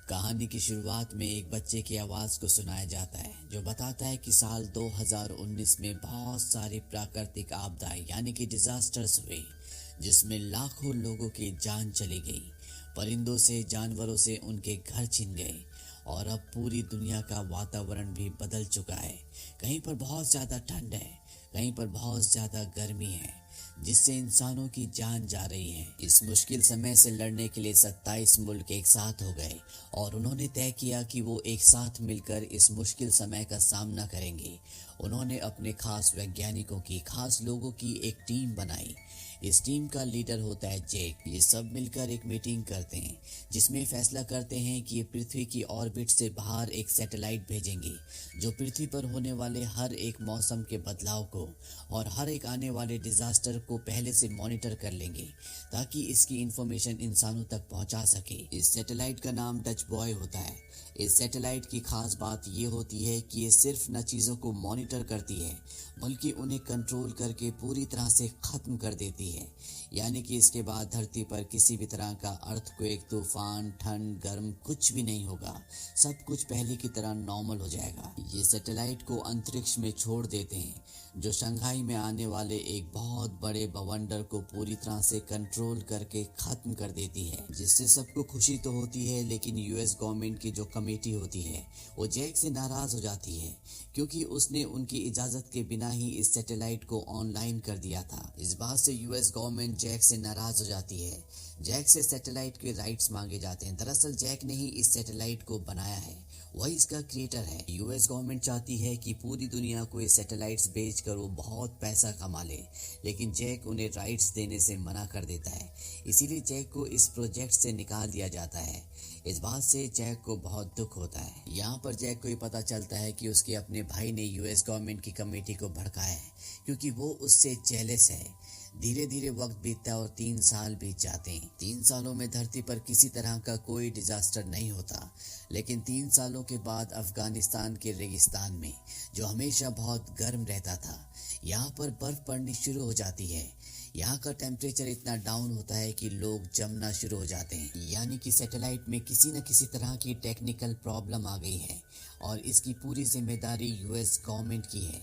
कहानी की शुरुआत में एक बच्चे की आवाज को सुनाया जाता है जो बताता है कि साल 2019 में बहुत सारी प्राकृतिक आपदाएं यानी कि डिजास्टर्स हुए, जिसमें लाखों लोगों की जान चली गई। परिंदों से जानवरों से उनके घर छिन गए और अब पूरी दुनिया का वातावरण भी बदल चुका है। कहीं पर बहुत ज्यादा ठंड है, कहीं पर बहुत ज्यादा गर्मी है, जिससे इंसानों की जान जा रही है। इस मुश्किल समय से लड़ने के लिए 27 मुल्क एक साथ हो गए और उन्होंने तय किया कि वो एक साथ मिलकर इस मुश्किल समय का सामना करेंगे। उन्होंने अपने खास वैज्ञानिकों की, खास लोगों की एक टीम बनाई। इस टीम का लीडर होता है जैक। ये सब मिलकर एक मीटिंग करते हैं जिसमें फैसला करते हैं कि ये पृथ्वी की ऑर्बिट से बाहर एक सैटेलाइट भेजेंगे जो पृथ्वी पर होने वाले हर एक मौसम के बदलाव को और हर एक आने वाले डिजास्टर को पहले से मॉनिटर कर लेंगे ताकि इसकी इंफॉर्मेशन इंसानों तक पहुंचा सके। इस सैटेलाइट का नाम डच बॉय होता है। इस सैटेलाइट की खास बात ये होती है कि ये सिर्फ न चीज़ों को मॉनिटर करती है बल्कि उन्हें कंट्रोल करके पूरी तरह से ख़त्म कर देती है। यानी कि इसके बाद धरती पर किसी भी तरह का अर्थक्वेक, तूफान, ठंड, गर्म कुछ भी नहीं होगा। सब कुछ पहले की तरह नॉर्मल हो जाएगा। ये सैटेलाइट को अंतरिक्ष में छोड़ देते हैं जो शंघाई में आने वाले एक बहुत बड़े बवंडर को पूरी तरह से कंट्रोल करके ख़त्म कर देती है, जिससे सबको खुशी तो होती है। लेकिन यूएस गवर्नमेंट की जो कमेटी होती है वो जैक से नाराज हो जाती है क्योंकि उसने उनकी इजाजत के बिना ही इस सैटेलाइट को ऑनलाइन कर दिया था। इस बात से यूएस गवर्नमेंट जैक से नाराज हो जाती है। जैक से सैटेलाइट के राइट्स मांगे जाते हैं। दरअसल जैक ने ही इस सैटेलाइट को बनाया है, वही इसका क्रिएटर है। यूएस गवर्नमेंट चाहती है कि पूरी दुनिया को ये सैटेलाइट्स बेचकर वो बहुत पैसा कमा ले, लेकिन जैक उन्हें राइट्स देने से मना कर देता है। इसीलिए जैक को इस प्रोजेक्ट से निकाल दिया जाता है। इस बात से जैक को बहुत दुख होता है। यहाँ पर जैक को ये पता चलता है कि उसके अपने भाई ने यूएस गवर्नमेंट की कमेटी को भड़काया है क्योंकि वो उससे जेलस है। धीरे धीरे वक्त बीतता है और 3 साल बीत जाते हैं। 3 सालों में धरती पर किसी तरह का कोई डिजास्टर नहीं होता, लेकिन 3 सालों के बाद अफगानिस्तान के रेगिस्तान में, जो हमेशा बहुत गर्म रहता था, यहाँ पर बर्फ पड़नी शुरू हो जाती है। यहाँ का टेम्परेचर इतना डाउन होता है कि लोग जमना शुरू हो जाते हैं। यानी कि सैटेलाइट में किसी न किसी तरह की टेक्निकल प्रॉब्लम आ गई है और इसकी पूरी जिम्मेदारी यूएस गवर्नमेंट की है।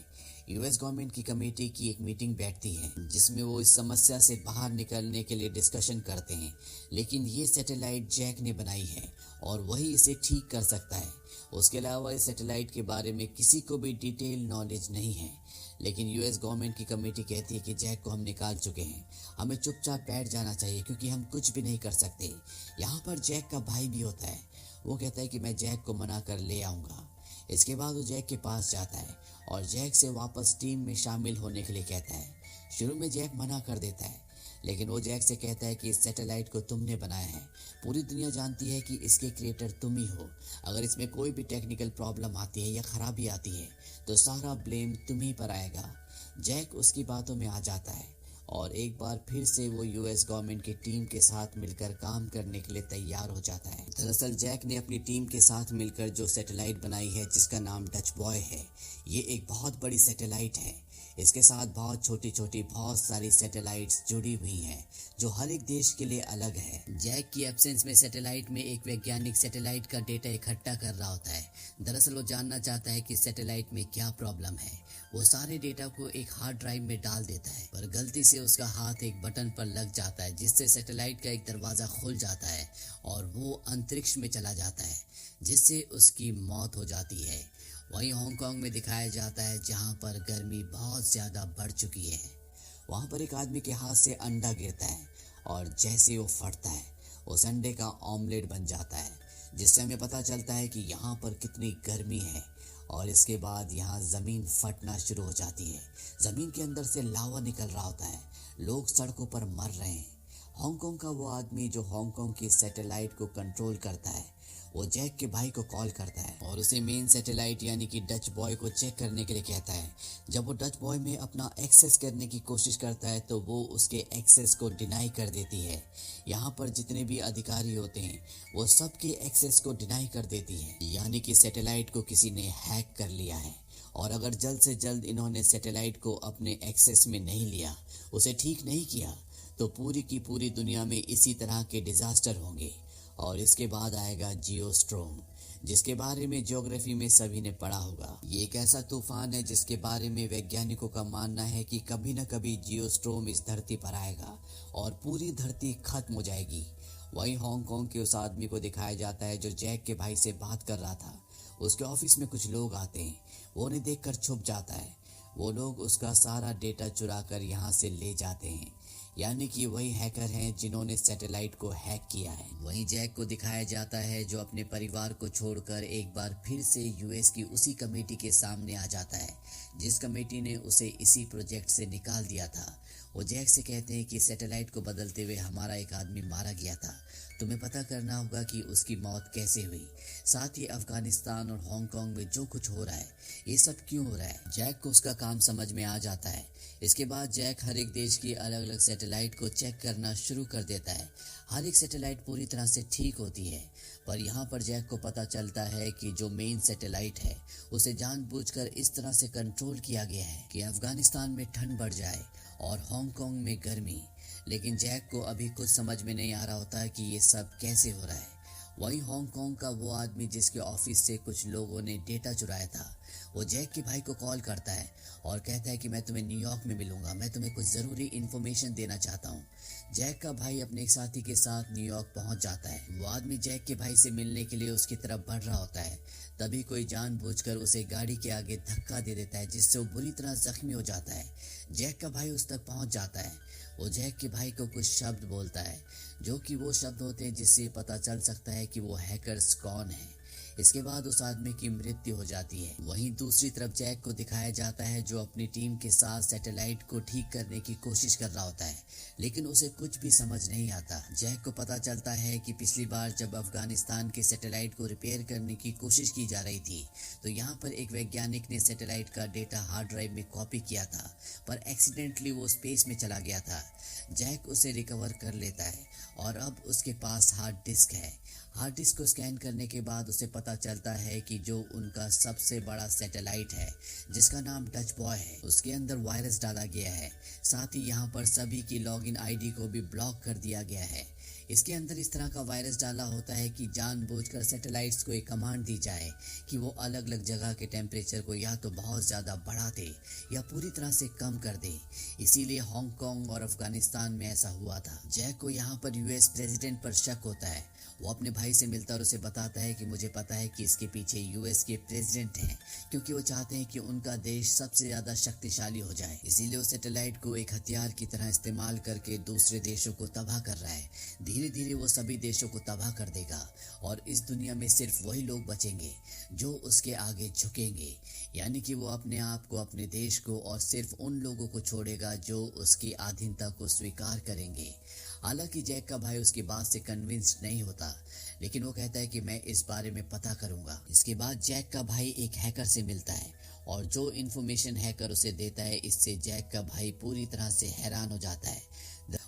यूएस गवर्नमेंट की कमेटी की एक मीटिंग बैठती है जिसमें वो इस समस्या से बाहर निकलने के लिए डिस्कशन करते हैं। लेकिन ये सैटेलाइट जैक ने बनाई है और वही इसे ठीक कर सकता है। उसके अलावा इस सैटेलाइट के बारे में किसी को भी डिटेल नॉलेज नहीं है। लेकिन यूएस गवर्नमेंट की कमेटी कहती है कि जैक को हम निकाल चुके हैं, हमें चुपचाप बैठ जाना चाहिए क्योंकि हम कुछ भी नहीं कर सकते। यहाँ पर जैक का भाई भी होता है। वो कहता है कि मैं जैक को मना कर ले आऊँगा। इसके बाद वो जैक के पास जाता है और जैक से वापस टीम में शामिल होने के लिए कहता है। शुरू में जैक मना कर देता है, लेकिन वो जैक से कहता है कि इस सैटेलाइट को तुमने बनाया है, पूरी दुनिया जानती है कि इसके क्रिएटर तुम ही हो। अगर इसमें कोई भी टेक्निकल प्रॉब्लम आती है या खराबी आती है तो सारा ब्लेम तुम ही पर आएगा। जैक उसकी बातों में आ जाता है और एक बार फिर से वो यूएस गवर्नमेंट की टीम के साथ मिलकर काम करने के लिए तैयार हो जाता है। दरअसल जैक ने अपनी टीम के साथ मिलकर जो सैटेलाइट बनाई है जिसका नाम डच बॉय है, ये एक बहुत बड़ी सैटेलाइट है। इसके साथ बहुत छोटी छोटी बहुत सारी सैटेलाइट्स जुड़ी हुई हैं जो हर एक देश के लिए अलग है। जैक की एब्सेंस में सैटेलाइट में एक वैज्ञानिक सैटेलाइट का डेटा इकट्ठा कर रहा होता है। दरअसल वो जानना चाहता है कि सैटेलाइट में क्या प्रॉब्लम है। वो सारे डेटा को एक हार्ड ड्राइव में डाल देता है, पर गलती से उसका हाथ एक बटन पर लग जाता है जिससे सैटेलाइट का एक दरवाजा खुल जाता है और वो अंतरिक्ष में चला जाता है, जिससे उसकी मौत हो जाती है। वहीं हांगकांग में दिखाया जाता है जहां पर गर्मी बहुत ज़्यादा बढ़ चुकी है। वहां पर एक आदमी के हाथ से अंडा गिरता है और जैसे वो फटता है उस अंडे का ऑमलेट बन जाता है, जिससे हमें पता चलता है कि यहाँ पर कितनी गर्मी है। और इसके बाद यहाँ ज़मीन फटना शुरू हो जाती है। ज़मीन के अंदर से लावा निकल रहा होता है। लोग सड़कों पर मर रहे हैं। हांगकांग का वो आदमी जो हांगकांग की सैटेलाइट को कंट्रोल करता है, वो जैक के भाई को कॉल करता है और उसे मेन सैटेलाइट यानी कि डच बॉय को चेक करने के लिए कहता है। जब वो डच बॉय में अपना एक्सेस करने की कोशिश करता है तो वो उसके एक्सेस को डिनाई कर देती है। यहाँ पर जितने भी अधिकारी होते हैं वो सबके एक्सेस को डिनाई कर देती है, यानी कि सैटेलाइट को किसी ने हैक कर लिया है। और अगर जल्द से जल्द इन्होंने सैटेलाइट को अपने एक्सेस में नहीं लिया, उसे ठीक नहीं किया, तो पूरी की पूरी दुनिया में इसी तरह के डिजास्टर होंगे और इसके बाद आएगा जियोस्ट्रोम, जिसके बारे में ज्योग्राफी में सभी ने पढ़ा होगा। ये एक ऐसा तूफान है जिसके बारे में वैज्ञानिकों का मानना है कि कभी न कभी जियोस्ट्रोम इस धरती पर आएगा और पूरी धरती खत्म हो जाएगी। वहीं हांगकांग के उस आदमी को दिखाया जाता है जो जैक के भाई से बात कर रहा था। उसके ऑफिस में कुछ लोग आते हैं, वो उन्हें देखकर छुप जाता है। वो लोग उसका सारा डेटा चुरा कर यहाँ से ले जाते हैं, यानी कि वही हैकर हैं जिन्होंने सैटेलाइट को हैक किया है। वहीं जैक को दिखाया जाता है जो अपने परिवार को छोड़कर एक बार फिर से यूएस की उसी कमेटी के सामने आ जाता है जिस कमेटी ने उसे इसी प्रोजेक्ट से निकाल दिया था। वो जैक से कहते हैं कि सैटेलाइट को बदलते हुए हमारा एक आदमी मारा गया था, तुम्हें पता करना होगा कि उसकी मौत कैसे हुई। साथ ही अफगानिस्तान और हांगकांग में जो कुछ हो रहा है ये सब क्यों हो रहा है। जैक को उसका काम समझ में आ जाता है। इसके बाद जैक हर एक देश की अलग अलग सैटेलाइट को चेक करना शुरू कर देता है। हर एक सैटेलाइट पूरी तरह से ठीक होती है, पर यहाँ पर जैक को पता चलता है कि जो मेन सैटेलाइट है उसे जानबूझकर इस तरह से कंट्रोल किया गया है कि अफगानिस्तान में ठंड बढ़ जाए और हांगकांग में गर्मी। लेकिन जैक को अभी कुछ समझ में नहीं आ रहा होता कि ये सब कैसे हो रहा है। वहीं हांगकांग का वो आदमी जिसके ऑफिस से कुछ लोगों ने डेटा चुराया था, वो जैक के भाई को कॉल करता है और कहता है कि मैं तुम्हें न्यूयॉर्क में मिलूंगा, मैं तुम्हें कुछ ज़रूरी इन्फॉर्मेशन देना चाहता हूँ। जैक का भाई अपने एक साथी के साथ न्यूयॉर्क पहुंच जाता है। वो आदमी जैक के भाई से मिलने के लिए उसकी तरफ बढ़ रहा होता है, तभी कोई जानबूझकर उसे गाड़ी के आगे धक्का दे देता है जिससे वो बुरी तरह जख्मी हो जाता है। जैक का भाई उस तक पहुंच जाता है। वो जैक के भाई को कुछ शब्द बोलता है जो कि वो शब्द होते हैं जिससे पता चल सकता है कि वो हैकर्स कौन है। इसके बाद उस आदमी की मृत्यु हो जाती है। वहीं दूसरी तरफ जैक को दिखाया जाता है जो अपनी टीम के साथ सैटेलाइट को ठीक करने की कोशिश कर रहा होता है, लेकिन उसे कुछ भी समझ नहीं आता। जैक को पता चलता है कि पिछली बार जब अफगानिस्तान के सैटेलाइट को रिपेयर करने की कोशिश की जा रही थी तो यहाँ पर एक वैज्ञानिक ने सैटेलाइट का डेटा हार्ड ड्राइव में कॉपी किया था, पर एक्सीडेंटली वो स्पेस में चला गया था। जैक उसे रिकवर कर लेता है और अब उसके पास हार्ड डिस्क है। हार्ड डिस्क को स्कैन करने के बाद उसे पता चलता है कि जो उनका सबसे बड़ा सैटेलाइट है जिसका नाम डच बॉय है, उसके अंदर वायरस डाला गया है। साथ ही यहाँ पर सभी की लॉगिन आईडी को भी ब्लॉक कर दिया गया है। इसके अंदर इस तरह का वायरस डाला होता है कि जानबूझकर सैटेलाइट्स को एक कमांड दी जाए कि वो अलग अलग जगह के टेम्परेचर को या तो बहुत ज़्यादा बढ़ा दे या पूरी तरह से कम कर दे। इसीलिए हांगकांग और अफगानिस्तान में ऐसा हुआ था। जैक को यहाँ पर यूएस प्रेसिडेंट पर शक होता है। वो अपने भाई से मिलता है और उसे बताता है कि मुझे पता है कि इसके पीछे यूएस के प्रेसिडेंट हैं, क्योंकि वो चाहते हैं कि उनका देश सबसे ज़्यादा शक्तिशाली हो जाए। इसीलिए वो सैटेलाइट को एक हथियार की तरह इस्तेमाल करके दूसरे देशों को तबाह कर रहा है। धीरे धीरे वो सभी देशों को तबाह कर देगा और इस दुनिया में सिर्फ वही लोग बचेंगे जो उसके आगे झुकेंगे, यानी कि वो अपने आप को, अपने देश को और सिर्फ उन लोगों को छोड़ेगा जो उसकी अधीनता को स्वीकार करेंगे। हालांकि जैक का भाई उसकी बात से कन्विंस्ड नहीं होता, लेकिन वो कहता है कि मैं इस बारे में पता करूंगा। इसके बाद जैक का भाई एक हैकर से मिलता है और जो इन्फॉर्मेशन हैकर उसे देता है इससे जैक का भाई पूरी तरह से हैरान हो जाता है।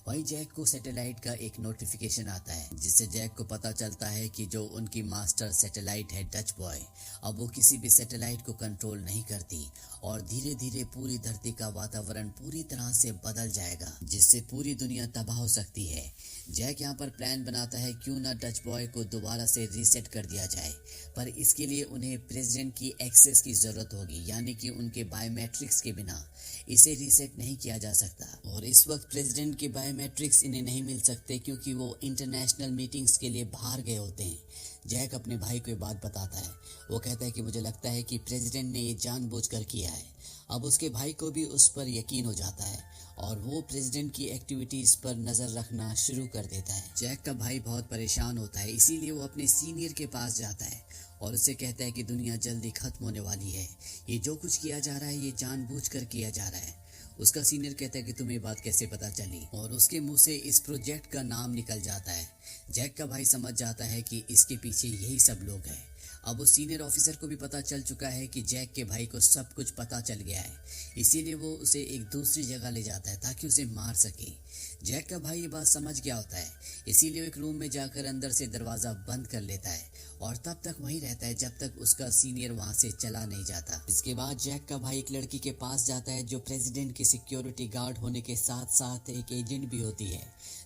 वहीं जैक को सैटेलाइट का एक नोटिफिकेशन आता है जिससे जैक को पता चलता है कि जो उनकी मास्टर सैटेलाइट है डच बॉय, अब वो किसी भी सैटेलाइट को कंट्रोल नहीं करती और धीरे धीरे पूरी धरती का वातावरण पूरी तरह से बदल जाएगा जिससे पूरी दुनिया तबाह हो सकती है। जैक यहाँ पर प्लान बनाता है क्यों ना डच बॉय को दोबारा से रीसेट कर दिया जाए, पर इसके लिए उन्हें प्रेसिडेंट की एक्सेस की जरूरत होगी, यानी कि उनके बायोमेट्रिक्स के बिना इसे रीसेट नहीं किया जा सकता। और इस वक्त प्रेसिडेंट के बायोमेट्रिक्स इन्हें नहीं मिल सकते क्योंकि वो इंटरनेशनल मीटिंग्स के लिए बाहर गए होते हैं। जैक अपने भाई को ये बात बताता है। वो कहता है कि मुझे लगता है कि प्रेसिडेंट ने ये जानबूझकर किया है। अब उसके भाई को भी उस पर यकीन हो जाता है और वो प्रेसिडेंट की एक्टिविटीज पर नजर रखना शुरू कर देता है। जैक का भाई बहुत परेशान होता है, इसीलिए वो अपने सीनियर के पास जाता है और उससे कहता है कि दुनिया जल्दी खत्म होने वाली है, ये जो कुछ किया जा रहा है ये जानबूझकर किया जा रहा है। उसका सीनियर कहता है कि तुम्हें बात कैसे पता चली, और उसके मुंह से इस प्रोजेक्ट का नाम निकल जाता है। जैक का भाई समझ जाता है कि इसके पीछे यही सब लोग हैं। अब उस सीनियर ऑफिसर को भी पता चल चुका है कि जैक के भाई को सब कुछ पता चल गया है, इसीलिए वो उसे एक दूसरी जगह ले जाता है ताकि उसे मार सके। जैक का भाई ये बात समझ गया होता है, इसीलिए एक रूम में जाकर अंदर से दरवाजा बंद कर लेता है और तब तक वहीं रहता है जब तक उसका सीनियर वहां से चला नहीं जाता। इसके बाद जैक का भाई एक लड़की के पास जाता है जो प्रेसिडेंट की सिक्योरिटी गार्ड होने के साथ साथ एक एजेंट भी होती है।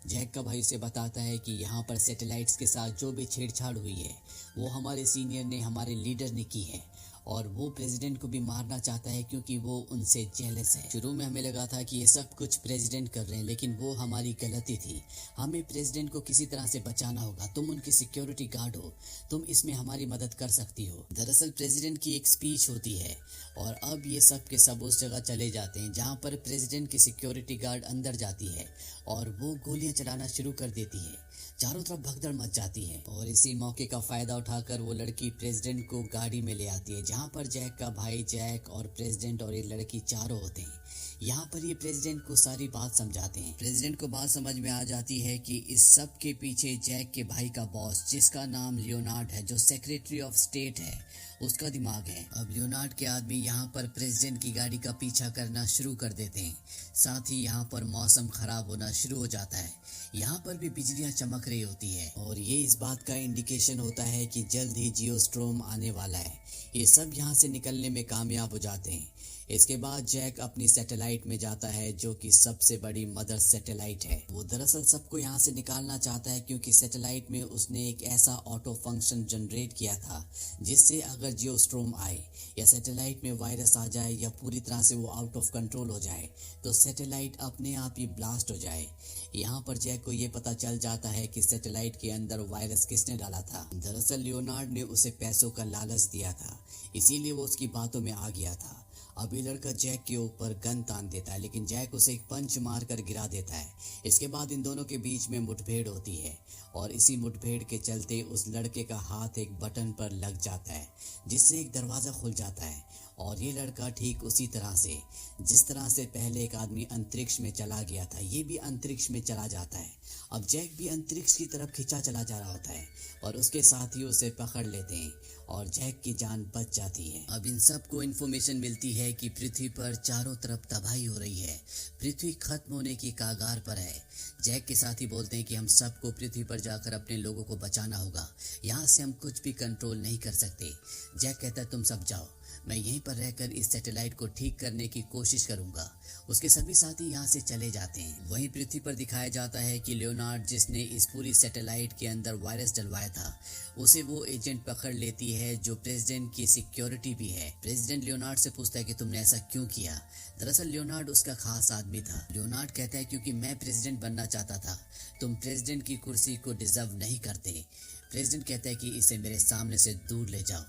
जैक का भाई उसे बताता है कि यहाँ पर सैटेलाइट्स के साथ जो भी छेड़छाड़ हुई है वो हमारे सीनियर ने, हमारे लीडर ने की है और वो प्रेसिडेंट को भी मारना चाहता है क्योंकि वो उनसे जेलस है। शुरू में हमें लगा था कि ये सब कुछ प्रेसिडेंट कर रहे हैं, लेकिन वो हमारी गलती थी। हमें प्रेसिडेंट को किसी तरह से बचाना होगा। तुम उनकी सिक्योरिटी गार्ड हो, तुम इसमें हमारी मदद कर सकती हो। दरअसल प्रेसिडेंट की एक स्पीच होती है और अब ये सब के सब उस जगह चले जाते हैं जहाँ पर प्रेसिडेंट की सिक्योरिटी गार्ड अंदर जाती है और वो गोलियां चलाना शुरू कर देती है। चारों तरफ भगदड़ मच जाती है और इसी मौके का फायदा उठाकर वो लड़की प्रेसिडेंट को गाड़ी में ले आती है, जहाँ पर जैक का भाई, जैक और प्रेसिडेंट और ये लड़की चारों होते हैं। यहाँ पर ये प्रेसिडेंट को सारी बात समझाते हैं। प्रेसिडेंट को बात समझ में आ जाती है कि इस सब के पीछे जैक के भाई का बॉस, जिसका नाम लियोनार्ड है, जो सेक्रेटरी ऑफ स्टेट है, उसका दिमाग है। अब लियोनार्ड के आदमी यहाँ पर प्रेसिडेंट की गाड़ी का पीछा करना शुरू कर देते हैं। साथ ही यहाँ पर मौसम खराब होना शुरू हो जाता है। यहाँ पर भी बिजलियां चमक रही होती है और ये इस बात का इंडिकेशन होता है कि जल्द ही जियोस्ट्रोम आने वाला है। ये सब यहाँ से निकलने में कामयाब हो जाते हैं। इसके बाद जैक अपनी सैटेलाइट में जाता है जो कि सबसे बड़ी मदर सैटेलाइट है। वो दरअसल सबको यहाँ से निकालना चाहता है क्योंकि सैटेलाइट में उसने एक ऐसा ऑटो फंक्शन जनरेट किया था जिससे अगर जियोस्ट्रोम आए या सैटेलाइट में वायरस आ जाए या पूरी तरह से वो आउट ऑफ कंट्रोल हो जाए तो सैटेलाइट अपने आप ही ब्लास्ट हो जाए। यहाँ पर जैक को ये पता चल जाता है कि सैटेलाइट के अंदर वायरस किसने डाला था। दरअसल लियोनार्ड ने उसे पैसों का लालच दिया था, इसीलिए वो उसकी बातों में आ गया था। अब ये लड़का जैक के ऊपर गन तान देता है, लेकिन जैक उसे एक पंच मारकर गिरा देता है। इसके बाद इन दोनों के बीच में मुठभेड़ होती है और इसी मुठभेड़ के चलते उस लड़के का हाथ एक बटन पर लग जाता है जिससे एक दरवाज़ा खुल जाता है और ये लड़का ठीक उसी तरह से जिस तरह से पहले एक आदमी अंतरिक्ष में चला गया था, ये भी अंतरिक्ष में चला जाता है। अब जैक भी अंतरिक्ष की तरफ खींचा चला जा रहा होता है और उसके साथी उसे पकड़ लेते हैं और जैक की जान बच जाती है। अब इन सबको इन्फॉर्मेशन मिलती है कि पृथ्वी पर चारों तरफ तबाही हो रही है, पृथ्वी खत्म होने की कगार पर है। जैक के साथी बोलते हैं कि हम सबको पृथ्वी पर जाकर अपने लोगों को बचाना होगा, यहाँ से हम कुछ भी कंट्रोल नहीं कर सकते। जैक कहता है तुम सब जाओ, मैं यहीं पर रहकर इस सैटेलाइट को ठीक करने की कोशिश करूंगा। उसके सभी साथी यहाँ से चले जाते हैं। वहीं पृथ्वी पर दिखाया जाता है कि लियोनार्ड, जिसने इस पूरी सैटेलाइट के अंदर वायरस डलवाया था, उसे वो एजेंट पकड़ लेती है जो प्रेसिडेंट की सिक्योरिटी भी है। प्रेसिडेंट लियोनार्ड से पूछता है कि तुमने ऐसा क्यों किया। दरअसल लियोनार्ड उसका खास आदमी था। लियोनार्ड कहता है क्योंकि मैं प्रेसिडेंट बनना चाहता था, तुम प्रेसिडेंट की कुर्सी को डिजर्व नहीं करते। प्रेसिडेंट कहता है कि इसे मेरे सामने से दूर ले जाओ।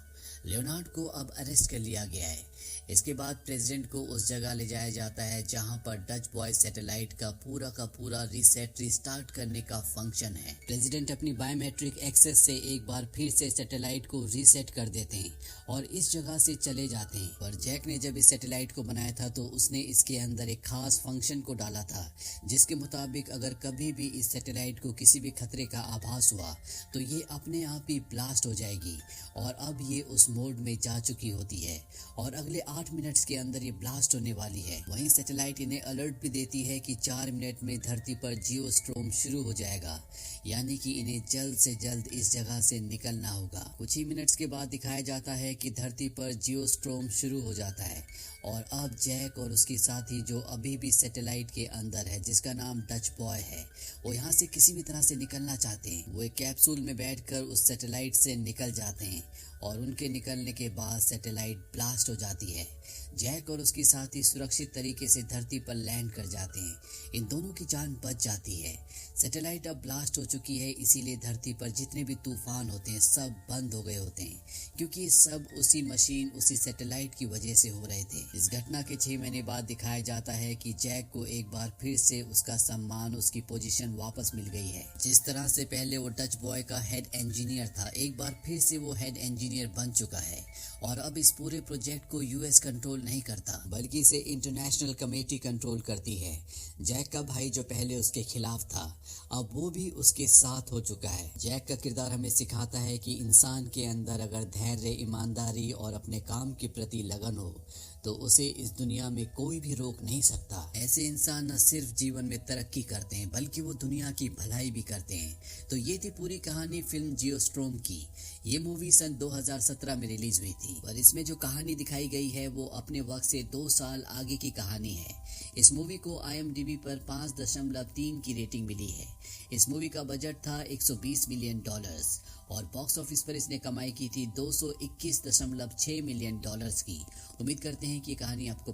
लियोनार्ड को अब अरेस्ट कर लिया गया है। इसके बाद प्रेसिडेंट को उस जगह ले जाया जाता है जहां पर डच बॉय सैटेलाइट का पूरा रिस्टार्ट करने का फंक्शन है। प्रेसिडेंट अपनी बायोमेट्रिक एक्सेस से एक बार फिर से सैटेलाइट को रीसेट कर देते हैं और इस जगह से चले जाते हैं। पर जैक ने जब इस सैटेलाइट को बनाया था तो उसने इसके अंदर एक खास फंक्शन को डाला था जिसके मुताबिक अगर कभी भी इस सैटेलाइट को किसी भी खतरे का आभास हुआ तो ये अपने आप ही ब्लास्ट हो जाएगी और अब ये उस मोड में जा चुकी होती है और अगले 8 मिनट्स के अंदर ये ब्लास्ट होने वाली है। वहीं सैटेलाइट इन्हें अलर्ट भी देती है कि 4 मिनट में धरती पर जियोस्ट्रोम शुरू हो जाएगा, यानी कि इन्हें जल्द से जल्द इस जगह से निकलना होगा। कुछ ही मिनट्स के बाद दिखाया जाता है कि धरती पर जियोस्ट्रोम शुरू हो जाता है और अब जैक और उसके साथी जो अभी भी सैटेलाइट के अंदर है, जिसका नाम डच बॉय है, वो यहाँ से किसी भी तरह से निकलना चाहते हैं। वो एक कैप्सूल में बैठकर उस सैटेलाइट से निकल जाते हैं और उनके निकलने के बाद सैटेलाइट ब्लास्ट हो जाती है। जैक और उसके साथी सुरक्षित तरीके से धरती पर लैंड कर जाते हैं। इन दोनों की जान बच जाती है। सैटेलाइट अब ब्लास्ट हो चुकी है, इसीलिए धरती पर जितने भी तूफान होते हैं सब बंद हो गए होते हैं, क्योंकि ये सब उसी मशीन, उसी सैटेलाइट की वजह से हो रहे थे। इस घटना के 6 महीने बाद दिखाया जाता है कि जैक को एक बार फिर से उसका सम्मान, उसकी पोजीशन वापस मिल गई है। जिस तरह से पहले वो डच बॉय का हेड इंजीनियर था, एक बार फिर से वो हेड इंजीनियर बन चुका है और अब इस पूरे प्रोजेक्ट को यूएस कंट्रोल नहीं करता, बल्कि इसे इंटरनेशनल कमेटी कंट्रोल करती है। जैक का भाई जो पहले उसके खिलाफ था, अब वो भी उसके साथ हो चुका है। जैक का किरदार हमें सिखाता है कि इंसान के अंदर अगर धैर्य, ईमानदारी और अपने काम के प्रति लगन हो तो उसे इस दुनिया में कोई भी रोक नहीं सकता। ऐसे इंसान न सिर्फ जीवन में तरक्की करते हैं बल्कि वो दुनिया की भलाई भी करते हैं। तो ये थी पूरी कहानी फिल्म जियोस्टॉर्म की। ये मूवी सन 2017 में रिलीज हुई थी और इसमें जो कहानी दिखाई गई है वो अपने वक्त से 2 साल आगे की कहानी है। इस मूवी को IMDb पर 5.3 की रेटिंग मिली है। इस मूवी का बजट था $120 मिलियन और बॉक्स ऑफिस पर इसने कमाई की थी $221.6 मिलियन की। उम्मीद करते हैं कि ये कहानी आपको